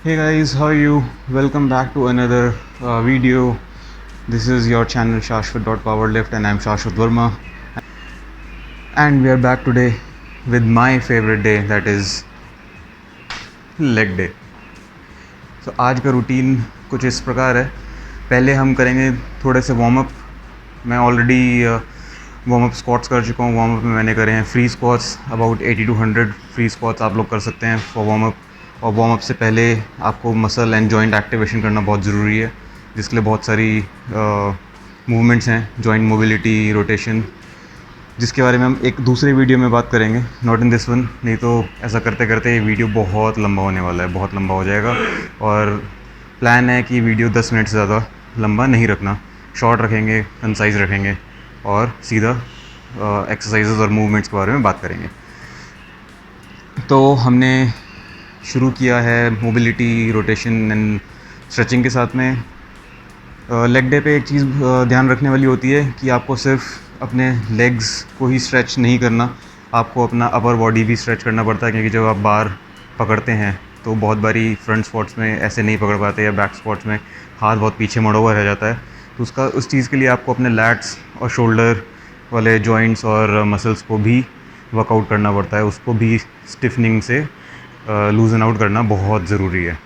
Hey guys, how are you? Welcome back to another video. This is your channel Shashwat.powerlift and I'm Shashwat Verma. And we are back today with my favorite day, that is leg day. So आज का routine कुछ इस प्रकार है. पहले हम करेंगे थोड़े से वार्म अप. मैं ऑलरेडी वार्म अप स्क्वाट्स कर चुका हूँ. वार्म अप में मैंने करे हैं free squats about 80 to 100 free squats आप लोग कर सकते हैं फॉर वार्म अप. और वार्म अप से पहले आपको मसल एंड जॉइंट एक्टिवेशन करना बहुत ज़रूरी है, जिसके लिए बहुत सारी मूवमेंट्स हैं, जॉइंट मोबिलिटी, रोटेशन, जिसके बारे में हम एक दूसरे वीडियो में बात करेंगे, नॉट इन दिस वन. नहीं तो ऐसा करते करते ये वीडियो बहुत लंबा होने वाला है, बहुत लंबा हो जाएगा. और प्लान है कि वीडियो 10 मिनट से ज़्यादा लंबा नहीं रखना, शॉर्ट रखेंगे, कंसाइज रखेंगे और सीधा एक्सरसाइजेज और मूवमेंट्स के बारे में बात करेंगे. तो हमने शुरू किया है मोबिलिटी, रोटेशन एंड स्ट्रेचिंग के साथ में. लेग डे पे एक चीज़ ध्यान रखने वाली होती है कि आपको सिर्फ अपने लेग्स को ही स्ट्रेच नहीं करना, आपको अपना अपर बॉडी भी स्ट्रेच करना पड़ता है. क्योंकि जब आप बार पकड़ते हैं तो बहुत बारी फ्रंट स्क्वाट्स में ऐसे नहीं पकड़ पाते, या बैक स्क्वाट्स में हाथ बहुत पीछे मुड़ा हुआ रह जाता है. तो उस चीज़ के लिए आपको अपने लैट्स और शोल्डर वाले जॉइंट्स और मसल्स को भी वर्कआउट करना पड़ता है, उसको भी स्टिफनिंग से लूज़न आउट करना बहुत ज़रूरी है.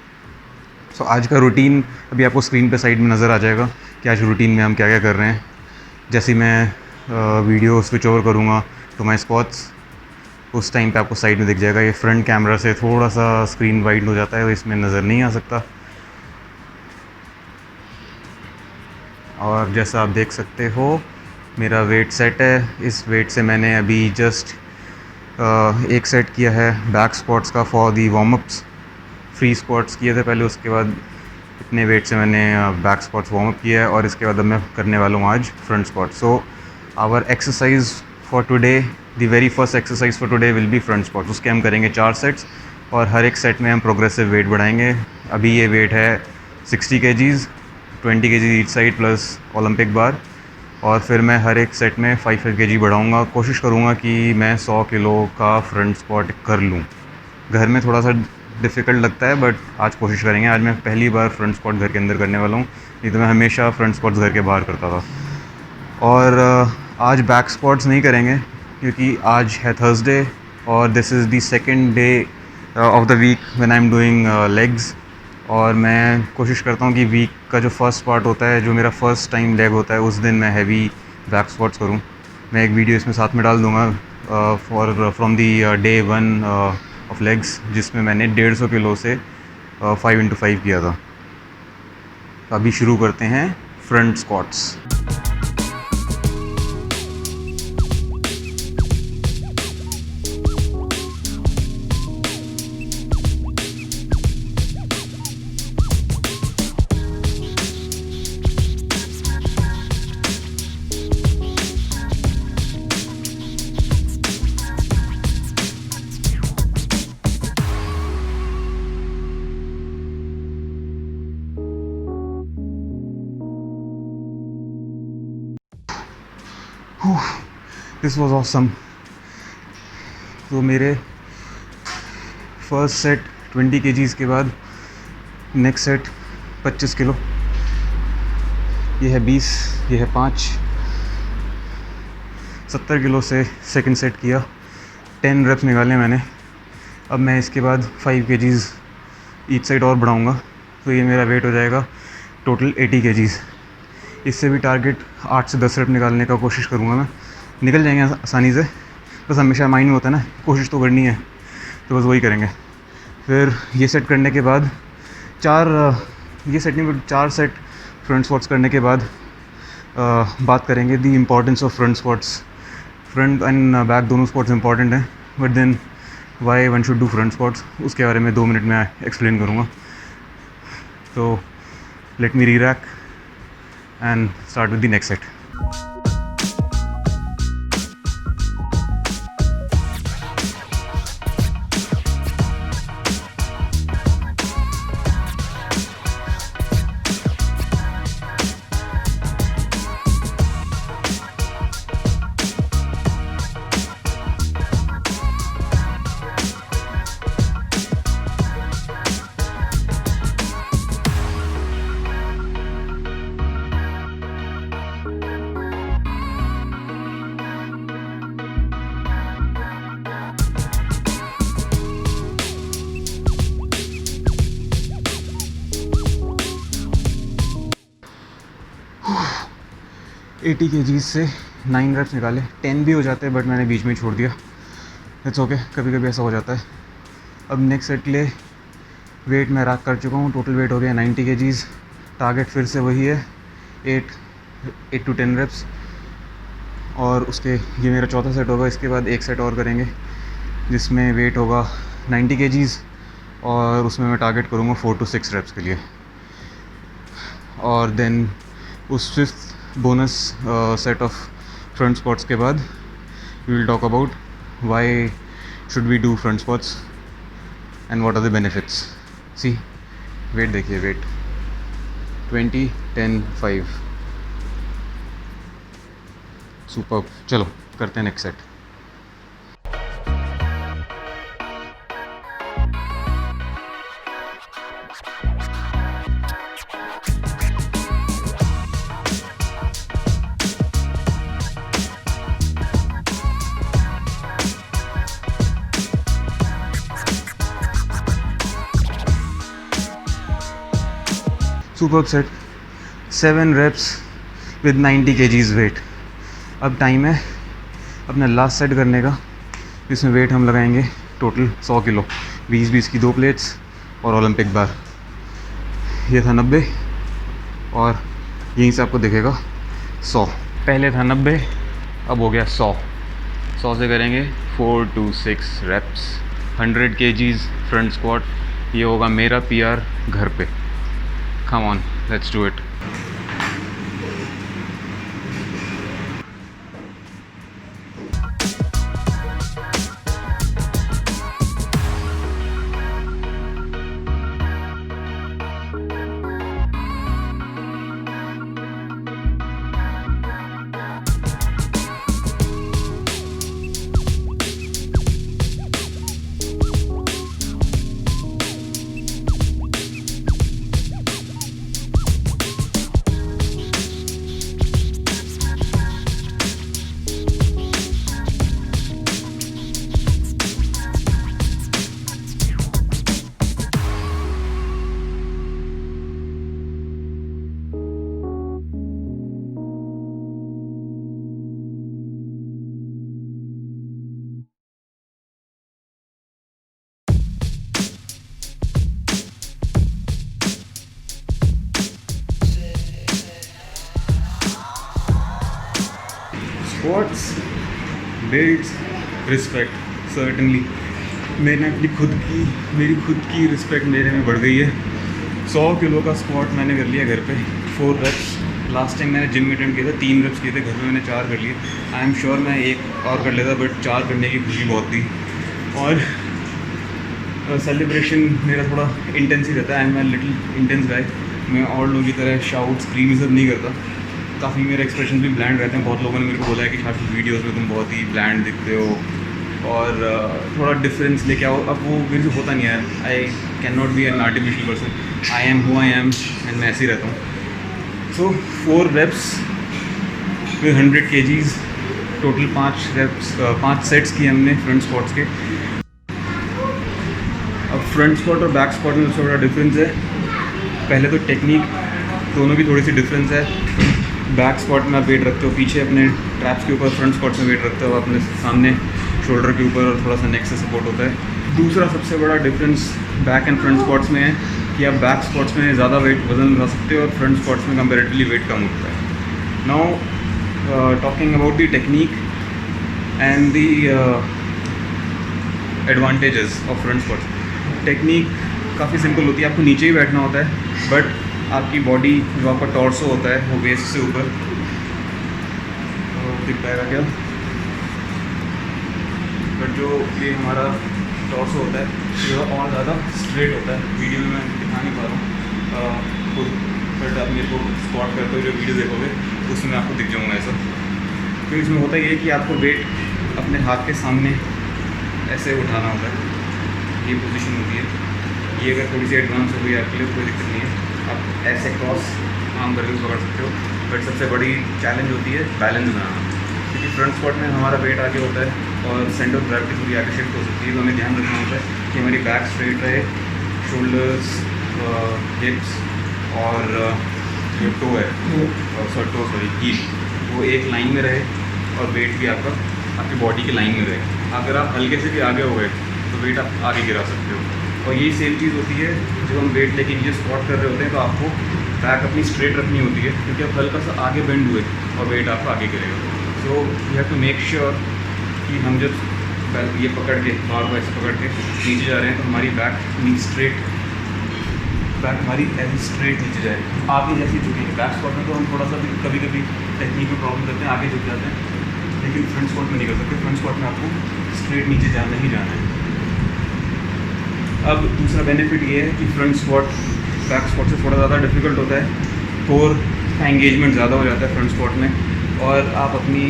सो आज का रूटीन अभी आपको स्क्रीन पे साइड में नज़र आ जाएगा कि आज रूटीन में हम क्या क्या कर रहे हैं. जैसे मैं वीडियो स्विच ओवर करूँगा तो माय स्क्वाट्स उस टाइम पे आपको साइड में दिख जाएगा. ये फ्रंट कैमरा से थोड़ा सा स्क्रीन वाइड हो जाता है, तो इसमें नज़र नहीं आ सकता. और जैसा आप देख सकते हो मेरा वेट सेट है. इस वेट से मैंने अभी जस्ट एक सेट किया है बैक स्क्वाट्स का for the warm ups. Free squats किए थे पहले, उसके बाद इतने वेट से मैंने बैक स्क्वाट्स वार्म अप किया है. और इसके बाद अब मैं करने वाला हूँ आज front squat. So our exercise for today, the very first exercise for today will be front squats. उसके हम करेंगे 4 सेट्स और हर एक सेट में हम प्रोग्रेसिव वेट बढ़ाएंगे. अभी ये वेट है 60 kgs, 20 kg each side plus Olympic bar. और फिर मैं हर एक सेट में 5 kg बढ़ाऊँगा. कोशिश करूँगा कि मैं 100 किलो का फ्रंट स्क्वाट कर लूँ. घर में थोड़ा सा डिफ़िकल्ट लगता है, बट आज कोशिश करेंगे. आज मैं पहली बार फ्रंट स्क्वाट घर के अंदर करने वाला हूँ, नहीं तो मैं हमेशा फ्रंट स्क्वाट्स घर के बाहर करता था. और आज बैक स्क्वाट्स नहीं करेंगे क्योंकि आज है थर्सडे और this is the second day of the week when I am doing legs. और मैं कोशिश करता हूँ कि वीक का जो फर्स्ट पार्ट होता है, जो मेरा फर्स्ट टाइम लेग होता है, उस दिन मैं हैवी बैक स्क्वाट्स करूँ. मैं एक वीडियो इसमें साथ में डाल दूँगा from the day 1 of legs, जिसमें मैंने 150 किलो से 5x5 किया था. तो अभी शुरू करते हैं front squats. This was awesome. तो मेरे फर्स्ट सेट 20 kgs के बाद नेक्स्ट सेट 25 किलो, ये है 20, ये है 5, 70 किलो से सेकंड सेट किया. 10 रेप्स निकाले मैंने. अब मैं इसके बाद 5 kgs ईच साइड और बढ़ाऊँगा, तो ये मेरा वेट हो जाएगा टोटल 80 kgs. इससे भी टारगेट 8 से 10 रेप निकालने का कोशिश करूँगा मैं. निकल जाएंगे आसानी से, बस हमेशा माइंड में होता है ना, कोशिश तो करनी है, तो बस वही करेंगे. फिर ये सेट करने के बाद ये सेट नहीं 4 सेट फ्रंट स्क्वाट्स करने के बाद बात करेंगे the importance of front squats. Front and back दोनों स्क्वाट्स इंपॉर्टेंट हैं, but then why one should do front squats, उसके बारे में 2 मिनट में एक्सप्लेन करूँगा. तो let me rerack and start with the next set. 80 kg से 9 reps निकाले, 10 भी हो जाते हैं बट मैंने बीच में छोड़ दिया। इट्स ओके, कभी कभी ऐसा हो जाता है। अब नेक्स्ट सेट के लिए वेट मैं रैक कर चुका हूँ, टोटल वेट हो गया 90 kg। टारगेट फिर से वही है, 8 to 10 reps। और उसके ये मेरा चौथा सेट होगा। इसके बाद एक सेट और करेंगे जिसमें वेट होगा 90 kg और उसमें मैं टारगेट करूँगा 4 to 6 reps के लिए। और देन उस fifth bonus set of front squats के बाद we will talk about why should we do front squats and what are the benefits. See weight देखिए, वेट 20 10 5 सुपर। चलो करते हैं next set. Super set, 7 reps with 90 kg weight. अब time है अपना last set करने का, जिसमें वेट हम लगाएंगे टोटल 100 किलो, 20-20 की 2 प्लेट्स और ओलंपिक बार। ये था 90 और यहीं से आपको दिखेगा 100। पहले था 90, अब हो गया 100। 100 से करेंगे 4 to 6 reps, 100 kg front squat. ये होगा मेरा PR घर पे। Come on, let's do it. Squats builds respect, certainly. मेरी खुद की रिस्पेक्ट मेरे में बढ़ गई है। 100 किलो का स्क्वाट मैंने कर लिया घर पे, 4 reps। लास्ट टाइम मैंने जिम में अटेंड किया था, 3 reps किए थे, घर में मैंने 4 कर लिए। आई एम श्योर मैं एक और कर लेता, बट 4 करने की खुशी बहुत थी। और सेलिब्रेशन मेरा थोड़ा इंटेंस ही रहता है। I am a little intense guy. मैं और लोगों की तरह शाउट स्क्रीम सब नहीं करता। काफ़ी मेरे एक्सप्रेशन भी ब्लैंड रहते हैं। बहुत लोगों ने मेरे को बोला है कि शायद वीडियोस में तुम बहुत ही ब्लैंड दिखते हो और थोड़ा डिफरेंस लेके आओ। अब वो मेरे से होता नहीं है। I can not be an artificial person. I am who I am and मैं ऐसे ही रहता हूँ। सो 4 reps with 100 kg, total 5 sets किए हमने फ्रंट स्क्वाट्स के। अब फ्रंट स्क्वाट और बैक स्क्वाट में सबसे बड़ा डिफरेंस है, पहले तो टेक्निक, दोनों की थोड़ी सी डिफरेंस है। बैक स्क्वाट में आप वेट रखते हो पीछे अपने ट्रैप्स के ऊपर, फ्रंट स्क्वाट में वेट रखते हो अपने सामने शोल्डर के ऊपर और थोड़ा सा नेक से सपोर्ट होता है। दूसरा सबसे बड़ा difference back and front squats में है कि आप बैक स्क्वाट्स में ज़्यादा वज़न उठा सकते हो और फ्रंट स्क्वाट्स में कंपेरेटिवली वेट कम होता है। Now talking about the technique and the advantages of front squats. Technique काफ़ी सिंपल होती है, आपको नीचे ही बैठना होता है, बट आपकी बॉडी जो आपका टॉर्सो होता है वो वेस्ट से ऊपर, तो दिख पाएगा क्या, बट जो ये हमारा टॉर्सो होता है ये और ज़्यादा स्ट्रेट होता है। वीडियो में मैं दिखा नहीं पा रहा हूँ खुद, बट आप मेरे को स्क्वाट करते हुए जो वीडियो देखोगे उसमें आपको दिख जाऊँगा ऐसा। क्योंकि इसमें होता ये है कि आपको वेट अपने हाथ के सामने ऐसे उठाना होता है, ये पोजीशन होती है। ये अगर थोड़ी सी एडवांस हो गई आपके लिए कोई दिक्कत नहीं है, आप ऐसे क्रॉस आर्म करके पकड़ सकते हो। बट सबसे बड़ी चैलेंज होती है बैलेंस बनाना, क्योंकि फ्रंट स्क्वाट में हमारा वेट आगे होता है और सेंटर ऑफ ग्रेविटी थोड़ी आगे शिफ्ट हो सकती है। तो हमें ध्यान रखना होता है कि हमारी बैक स्ट्रेट रहे, शोल्डर्स, हिप्स और जो टो है, हील वो एक लाइन में रहे और वेट भी आपका आपकी बॉडी की लाइन में रहे। अगर आप हल्के से भी आगे हो गए तो वेट आप आगे गिरा सकते हो। और यही सेम चीज़ होती है जब हम वेट लेके नीचे स्क्वाट कर रहे होते हैं, तो आपको बैक अपनी स्ट्रेट रखनी होती है, क्योंकि आप हल्का सा आगे बेंड हुए और वेट आपका आगे गिरेगा। So you have to make sure कि हम जब ये पकड़ के बार बार ऐसे पकड़ के नीचे जा रहे हैं तो हमारी बैक नी स्ट्रेट, बैक हमारी ऐसी स्ट्रेट नीचे जाए, आगे जैसी झुकेंगे। बैक स्क्वाट में तो हम थोड़ा सा भी कभी कभी टेक्निक में प्रॉब्लम करते हैं, आगे झुक जाते हैं, लेकिन फ्रंट स्क्वाट में नहीं कर सकते। फ्रंट स्क्वाट में आपको स्ट्रेट नीचे जाना ही जाना है। अब दूसरा बेनिफिट ये है कि फ्रंट स्क्वाट बैक स्क्वाट से थोड़ा ज़्यादा डिफिकल्ट होता है, कोर का एंगेजमेंट ज़्यादा हो जाता है फ्रंट स्क्वाट में, और आप अपनी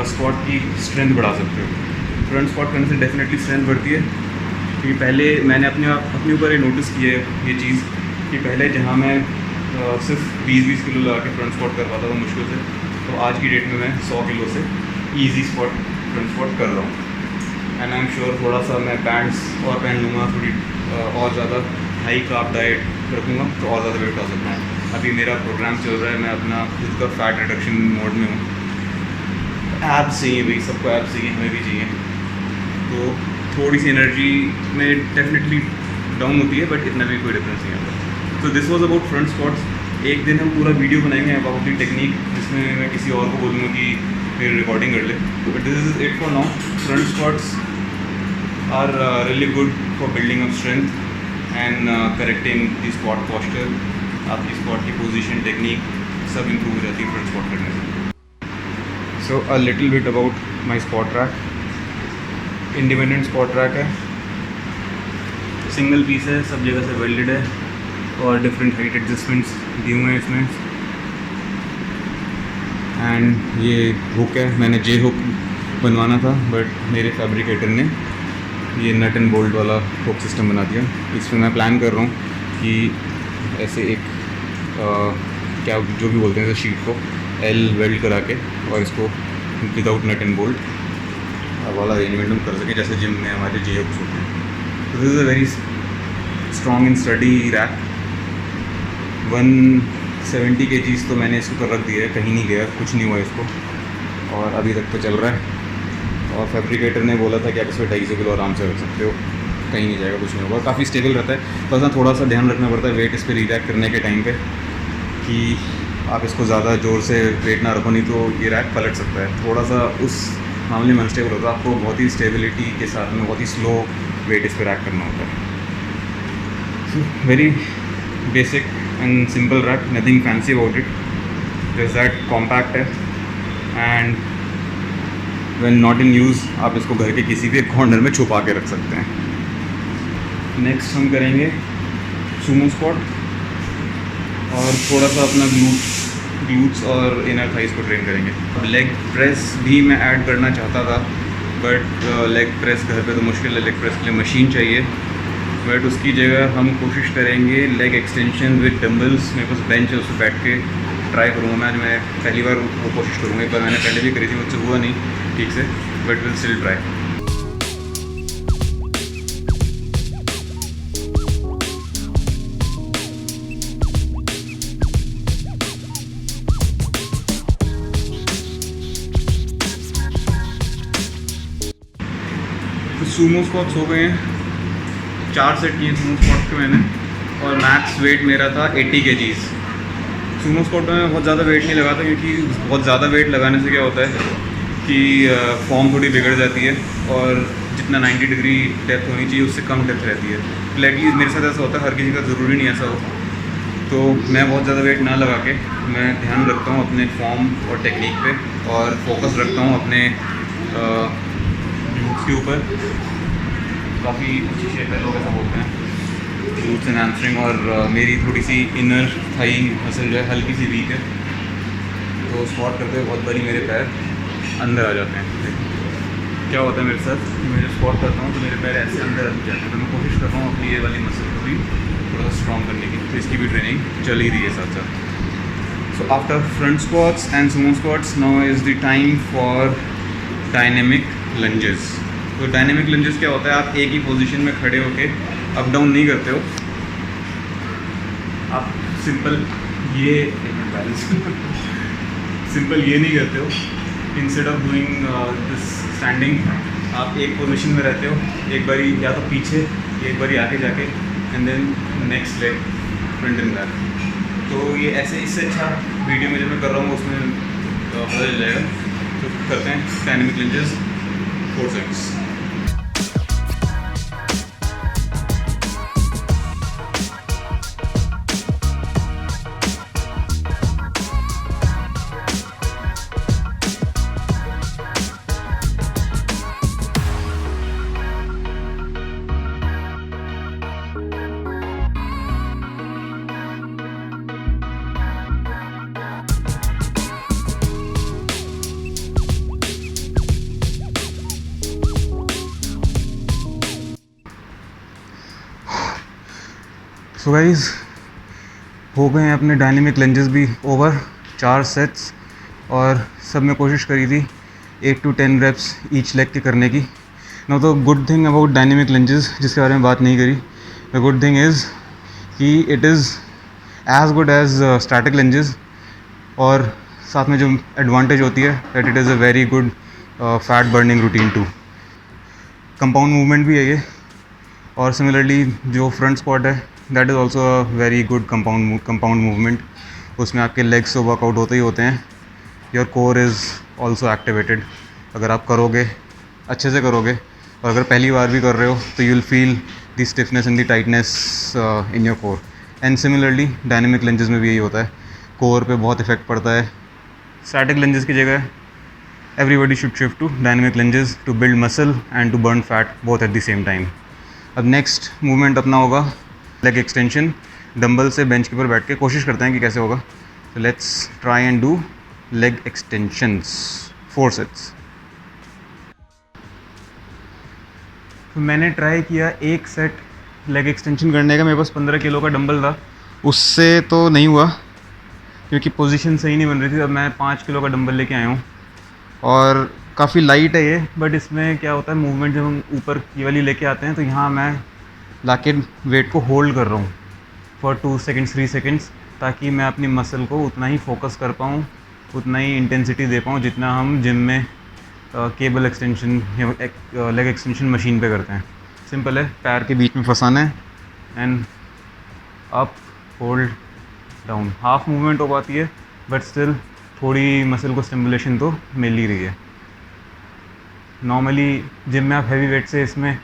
स्क्वाट की स्ट्रेंथ बढ़ा सकते हो। फ्रंट स्क्वाट करने से डेफिनेटली स्ट्रेंथ बढ़ती है, क्योंकि पहले मैंने अपने ऊपर ये नोटिस किया है ये चीज़ कि पहले जहाँ मैं सिर्फ 20-20 किलो लगा के फ्रंट स्क्वाट कर पाता था मुश्किल से, तो आज की डेट में मैं 100 किलो से ईजी स्क्वाट फ्रंट स्क्वाट कर रहा हूँ। एंड आई एम श्योर थोड़ा सा मैं बैंड्स और पहन लूँगा, थोड़ी और ज़्यादा हाई कार्ब डाइट रखूँगा तो और ज़्यादा वेट आ सकता है। अभी मेरा प्रोग्राम चल रहा है, मैं अपना खुद का फैट रिडक्शन मोड में हूँ। एब्स चाहिए भाई, सबको एब्स चाहिए, हमें भी चाहिए, तो थोड़ी सी एनर्जी में डेफिनेटली डाउन होती है, बट इतना भी कोई डिफरेंस नहीं आता। तो this was about front squats. एक दिन हम पूरा वीडियो बनाएंगे अबाउट दी टेक्निक, जिसमें मैं किसी और को बोलूँगा कि फिर रिकॉर्डिंग कर ले, but this is it for now. Front squats are really good for building up strength and correcting the squat posture. आपकी स्क्वाट की पोजीशन, टेक्निक सब इम्प्रूव हो जाती है फ्रंट स्क्वाट करने से। So a little bit about my squat track. Independent squat track है, single piece है, सब जगह से वेल्डेड है और डिफरेंट हाइट एडजस्टमेंट्स दिए हुए हैं इसमें। एंड ये हुक है, मैंने जे हुक बनवाना था, बट मेरे फैब्रिकेटर ने ये नट एंड बोल्ट वाला हुक सिस्टम बना दिया। इसमें मैं प्लान कर रहा हूँ कि ऐसे एक क्या जो भी बोलते हैं शीट को एल वेल्ड करा के और इसको विदाउट नट एंड बोल्ट वाला अरेंजमेंट हम कर सकें, जैसे जिम में हमारे जे हुक्स होते हैं। तो this is a very strong and study rack. 170 kgs तो मैंने इसको कर रख दिया है, कहीं नहीं गया, कुछ नहीं हुआ इसको, और अभी तक तो चल रहा है। और फैब्रिकेटर ने बोला था कि आप इसमें 250 किलो आराम से रख सकते हो, कहीं नहीं जाएगा, कुछ नहीं होगा, काफ़ी स्टेबल रहता है। बस ना थोड़ा सा ध्यान रखना पड़ता है वेट इस पर रिएक्ट करने के टाइम पे, कि आप इसको ज़्यादा ज़ोर से वेट ना रखो, नहीं तो ये रैक पलट सकता है। थोड़ा सा उस मामले में अनस्टेबल होता है, आपको बहुत ही स्टेबिलिटी के साथ में बहुत ही स्लो वेट इस पर रैक करना होता है। So very basic and simple rack, nothing fancy about it, just that compact है, and when not in use आप इसको घर के किसी भी कॉर्नर में छुपा के रख सकते हैं। नेक्स्ट हम करेंगे सुमो स्क्वाट, और थोड़ा सा अपना ग्लूट्स और इनर थाइस को ट्रेन करेंगे। अब लेग प्रेस भी मैं ऐड करना चाहता था, बट लेग प्रेस घर पे तो मुश्किल है, लेग प्रेस के लिए मशीन चाहिए, बट उसकी जगह हम कोशिश करेंगे लेग एक्सटेंशन विद डम्बल्स। मेरे पास बेंच है, उस पर बैठ के ट्राई करूँगा मैं पहली बार वो कोशिश करूँगा। एक बार मैंने पहले भी करी थी, मुझसे हुआ नहीं ठीक से, but will still try. Sumo squats हो गए हैं, 4 सेट किए सूमो स्क्वाट्स के मैंने, और मैक्स वेट मेरा था 80 kgs। सूमो स्क्वाट में बहुत ज़्यादा वेट नहीं लगाता, क्योंकि बहुत ज़्यादा वेट लगाने से क्या होता है कि फॉर्म थोड़ी बिगड़ जाती है, और जितना 90 डिग्री डेप्थ होनी चाहिए उससे कम डेप्थ रहती है। एटलीस्ट मेरे साथ ऐसा होता है, हर किसी का ज़रूरी नहीं ऐसा हो, तो मैं बहुत ज़्यादा वेट ना लगा के मैं ध्यान रखता हूँ अपने फॉर्म और टेक्निक पे, और फोकस रखता हूँ अपने ग्लूट्स के ऊपर। काफ़ी अच्छी शेप है, लोग ऐसा बोलते हैं, ग्लूट्स एंड हैमस्ट्रिंग। और मेरी थोड़ी सी इनर थाई मसल जो है हल्की सी वीक है, तो स्क्वाट करते हुए बहुत बारी मेरे पैर अंदर आ जाते हैं। क्या होता है मेरे साथ कि मैं जब स्क्वाट करता हूँ तो मेरे पैर ऐसे अंदर आ जाते हैं, तो मैं कोशिश कर रहा हूँ अपनी ये वाली मसल को भी थोड़ा सा स्ट्रॉन्ग करने की, तो इसकी भी ट्रेनिंग चल ही रही है साथ साथ। So after front squats and Sumo squats, now is the time for dynamic lunges. तो डायनेमिक लंजेस क्या होता है, आप एक ही पोजीशन में खड़े होके अप डाउन नहीं करते हो, आप सिंपल ये बैलेंस सिंपल ये नहीं करते हो, instead of doing this standing आप एक पोजीशन में रहते हो, एक बारी या तो पीछे एक बारी आगे जाके and then next leg front and back. तो ये ऐसे इससे अच्छा वीडियो में जो मैं कर रहा हूँ उसमें पता चल जाएगा। तो करते हैं dynamic lunges 4 sets. So guys, हो गए हैं अपने डायनेमिक लंजेस भी ओवर 4 सेट्स, और सब में कोशिश करी थी 8 to 10 रेप्स ईच लेग के करने की। नो तो good thing about dynamic lunges जिसके बारे में बात नहीं करी, द गुड थिंग इज़ कि it is as good as static lunges, और साथ में जो एडवांटेज होती है that it is a very good fat burning routine too. Compound movement भी है ये, और सिमिलरली जो फ्रंट स्क्वाट है that is also a very good compound movement. उसमें आपके लेग्स तो वर्कआउट होते ही होते हैं, your core is also activated. अगर आप करोगे, अच्छे से करोगे, और अगर पहली बार भी कर रहे हो तो you will feel the stiffness and the tightness in your core. And similarly dynamic lunges में भी यही होता है, कोर पे बहुत इफेक्ट पड़ता है। स्टैटिक लंजेस की जगह everybody should shift to dynamic lunges to build muscle and to burn fat both at the same time. अब नेक्स्ट मूवमेंट अपना होगा लेग एक्सटेंशन। डंबल से बेंच के ऊपर बैठ के कोशिश करते हैं कि कैसे होगा। तो let's try and do leg extensions 4 sets. तो मैंने ट्राई किया एक सेट लेग एक्सटेंशन करने का, मेरे पास 15 किलो का डंबल था, उससे तो नहीं हुआ क्योंकि पोजीशन सही नहीं बन रही थी। अब मैं 5 किलो का डंबल लेके आया हूँ, और काफ़ी लाइट है ये, बट इसमें क्या होता है मूवमेंट जब हम ऊपर ये वाली लेके आते हैं तो यहाँ मैं लाके वेट को होल्ड कर रहा हूँ फॉर 2 सेकेंड्स 3 सेकेंड्स, ताकि मैं अपनी मसल को उतना ही फोकस कर पाऊँ, उतना ही इंटेंसिटी दे पाऊँ जितना हम जिम में केबल एक्सटेंशन या लेग एक्सटेंशन मशीन पे करते हैं। सिंपल है, पैर के बीच में फंसाना है and up hold down. Half movement हो पाती है बट स्टिल थोड़ी मसल को स्टिमुलेशन तो मिल ही रही है। नॉर्मली जिम में आप हैवी वेट से इसमें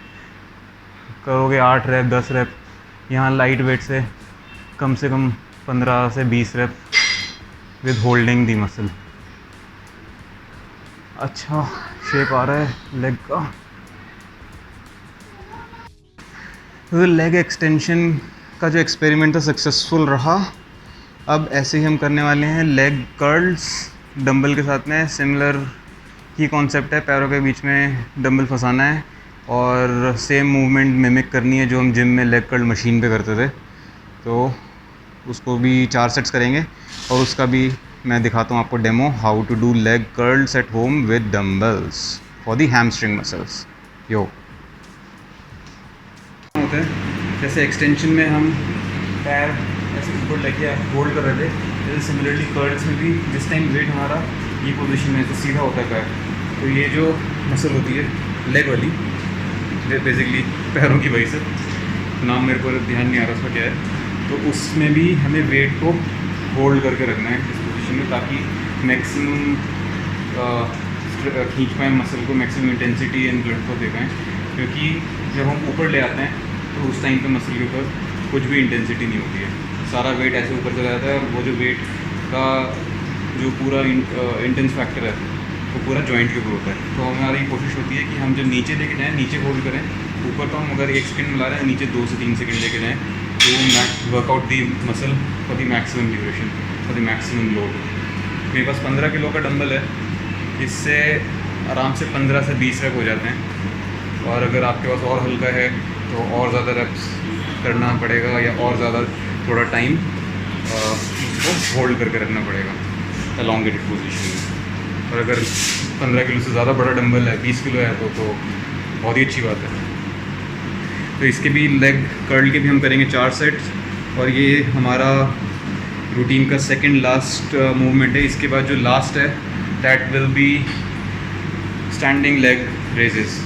करोगे 8 रैप 10 रैप, यहाँ लाइट वेट से कम 15 से 20 rep with holding the muscle. अच्छा शेप आ रहा है लेग का। तो लेग एक्सटेंशन का जो एक्सपेरिमेंट था सक्सेसफुल रहा। अब ऐसे ही हम करने वाले हैं लेग कर्ल्स डंबल के साथ में। सिमिलर ही कॉन्सेप्ट है, पैरों के बीच में डंबल फंसाना है और सेम मूवमेंट मिमिक करनी है जो हम जिम में लेग कर्ल मशीन पे करते थे। तो उसको भी 4 सेट्स करेंगे, और उसका भी मैं दिखाता हूँ आपको demo, how to do leg curls at home with dumbbells for the hamstring muscles. यो होता है जैसे एक्सटेंशन में हम पैर ऐसे ऊपर लेके होल्ड कर रहे थे, जैसे सिमिलरली कर्ल्स में भी जिस टाइम वेट हमारा ये पोजीशन में तो सीधा होता है पैर, तो ये जो मसल होती है लेग वाली, बेसिकली पैरों की वजह से, नाम मेरे को ध्यान नहीं आ रहा उसका क्या है, तो उसमें भी हमें वेट को होल्ड करके रखना है इस पोजीशन में, ताकि मैक्सिमम खींच पाएँ मसल को, मैक्सिमम इंटेंसिटी एंड ब्लड को दे पाएँ। क्योंकि जब हम ऊपर ले आते हैं तो उस टाइम पे मसल के ऊपर कुछ भी इंटेंसिटी नहीं होती है, सारा वेट ऐसे ऊपर चला जाता है, और वो जो वेट का जो पूरा इंटेंस फैक्टर है वो पूरा जॉइंट के ऊपर होता है। तो हमारी कोशिश होती है कि हम जब नीचे लेके जाएँ, नीचे होल्ड करें, ऊपर तो हम अगर 1 सेकंड में ला रहे हैं, नीचे 2 से 3 सेकंड लेके जाएँ, तो workout the muscle for the maximum duration, for the maximum load. मेरे पास 15 किलो का डंबल है, इससे आराम से 15 से 20 रेप हो जाते हैं। और अगर आपके पास और हल्का है तो और ज़्यादा रेप्स करना पड़ेगा, या और ज़्यादा थोड़ा टाइम उसको होल्ड करके रखना पड़ेगा एलोंगेटेड पोजीशन में। और अगर 15 किलो से ज़्यादा बड़ा डंबल है, 20 किलो है, तो बहुत ही अच्छी बात है। तो इसके भी लेग कर्ल के भी हम करेंगे 4 सेट्स, और ये हमारा रूटीन का सेकंड लास्ट मूवमेंट है. इसके बाद जो लास्ट है that will be standing leg raises,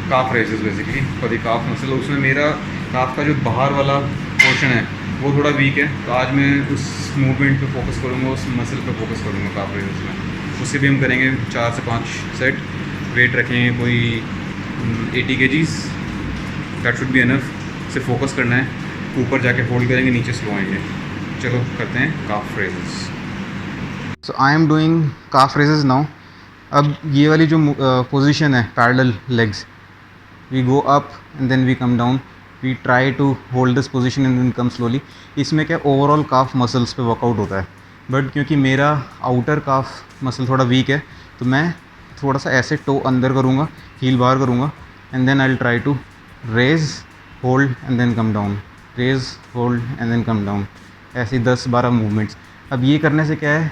calf raises basically for the calf muscle. उसमें मेरा काफ का जो बाहर वाला पोर्शन है वो थोड़ा वीक है, तो आज मैं उस मूवमेंट पे फोकस करूँगा, उस मसल पे फोकस करूँगा काफ रेजेस में. उससे भी हम करेंगे 4 से 5 सेट. वेट रखेंगे कोई 80 kgs, that should be enough. से फोकस करना है, ऊपर जाके होल्ड करेंगे, नीचे स्लो आएंगे. चलो करते हैं calf raises. So I am doing calf raises now. अब ये वाली जो पोजीशन है parallel legs, we go up and then we come down. We try to hold this position and then come slowly. इसमें क्या ओवरऑल काफ मसल्स पे workout होता है, बट क्योंकि मेरा आउटर काफ मसल थोड़ा वीक है तो मैं थोड़ा सा ऐसे टो अंदर करूँगा, हील बाहर करूँगा, and then I will try to raise hold and then come down, raise hold and then come down. ऐसे 10-12 मूवमेंट्स. अब ये करने से क्या है,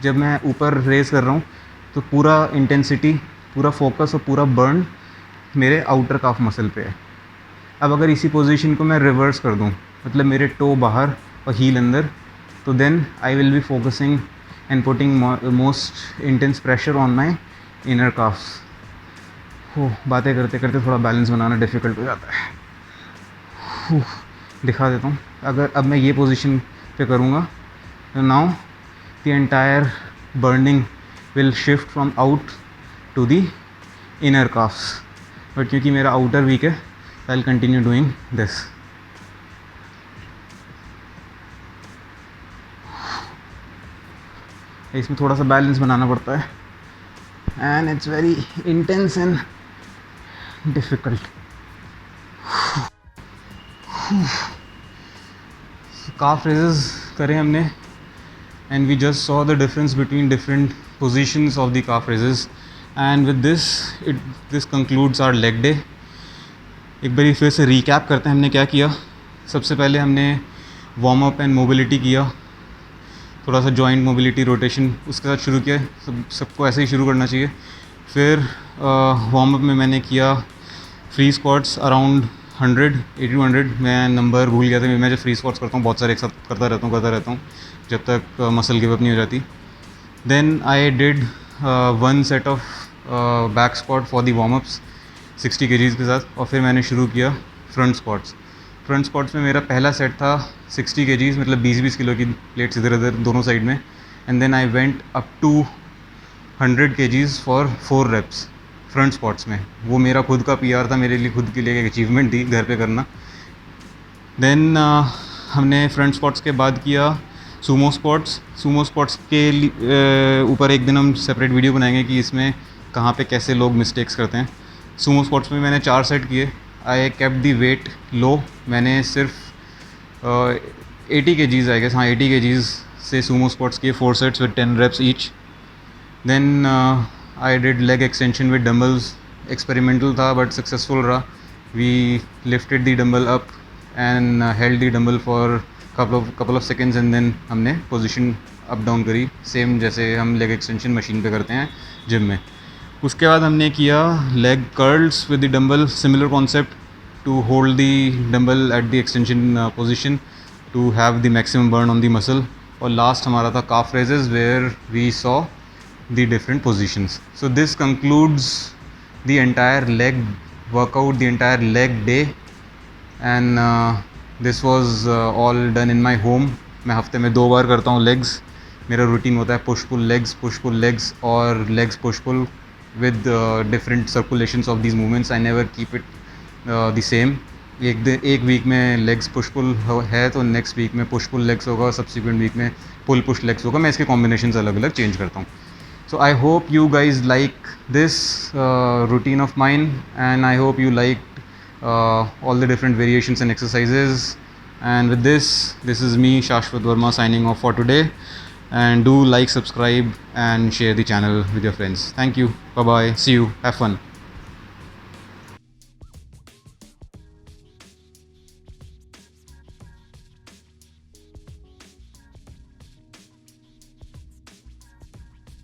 जब मैं ऊपर रेज कर रहा हूँ तो पूरा इंटेंसिटी, पूरा फोकस और पूरा बर्न मेरे आउटर काफ मसल पे है. अब अगर इसी पोजीशन को मैं रिवर्स कर दूँ, मतलब मेरे टो बाहर और हील अंदर, तो then I will be focusing and putting most intense pressure on my inner calves. हो, बातें करते करते थोड़ा बैलेंस बनाना डिफ़िकल्ट हो जाता है. दिखा देता हूँ. अगर अब मैं ये पोजीशन पे करूँगा तो now the entire burning will shift from out to the inner calves. But क्योंकि मेरा आउटर वीक है, I will continue doing this. इसमें थोड़ा सा बैलेंस बनाना पड़ता है and it's very intense and difficult. Calf raises करें हमने and we just saw the difference between different positions of the calf raises. And with this concludes our leg day. एक बार फिर से रिकैप करते हैं हमने क्या किया. सबसे पहले हमने वार्म अप एंड मोबिलिटी किया, थोड़ा सा जॉइंट मोबिलिटी रोटेशन उसके साथ शुरू किया. सबको ऐसे ही शुरू करना चाहिए. फिर वार्म अप में मैंने किया फ्री स्क्वाट्स अराउंड 80-100. मैं नंबर भूल गया था. मैं जब फ्री स्क्वाट्स करता हूँ बहुत सारे एक साथ करता रहता हूँ जब तक मसल गिव अप नहीं हो जाती. Then I did 1 set of back squat for the warm ups 60 kgs के साथ. और फिर मैंने शुरू किया फ्रंट स्क्वाट्स. फ्रंट स्क्वाट्स में मेरा पहला सेट था 60 kgs, मतलब 20-20 किलो की प्लेट्स इधर उधर दोनों साइड में. And then I went up to 100 kgs for 4 reps front squats में. वो मेरा खुद का PR था, मेरे लिए खुद के लिए एक अचीवमेंट थी घर पे करना. देन हमने फ्रंट स्क्वाट्स के बाद किया सूमो स्क्वाट्स. सूमो स्क्वाट्स के ऊपर एक दिन हम सेपरेट वीडियो बनाएंगे कि इसमें कहाँ पे कैसे लोग मिस्टेक्स करते हैं. सूमो स्क्वाट्स में मैंने 4 सेट किए. आई केप्ट दी वेट लो. मैंने सिर्फ 80 kgs आई गेस, हाँ 80 kgs से सूमो स्क्वाट्स किए 4 sets with 10 reps each. Then I did leg extension with dumbbells. Experimental था बट सक्सेसफुल रहा. We lifted the dumbbell up and held the dumbbell for couple of seconds and then हमने position up down करी, same जैसे हम leg extension machine पे करते हैं gym में. उसके बाद हमने किया leg curls with the dumbbell. Similar concept, to hold the dumbbell at the extension position to have the maximum burn on the muscle. और लास्ट हमारा था calf raises where we saw the different positions. So this concludes the entire leg workout, the entire leg day, and this was all done in my home. मैं हफ्ते में 2 बार करता हूँ legs. मेरा routine होता है पुश पुल लेग्स और legs push pull with different circulations of these movements. I never keep it the same. एक वीक में लेग्स पुश पुल है तो नेक्स्ट वीक में पुश पुल लेग्स होगा, सब्सिक्वेंट वीक में पुल पुश लेग्स होगा. मैं इसके कॉम्बिनेशंस अलग अलग चेंज करता हूँ. So I hope you guys like this routine of mine, and I hope you liked all the different variations and exercises. And with this is me, Shashwat Verma, signing off for today. And do like, subscribe and share the channel with your friends. Thank you. Bye bye. See you. Have fun.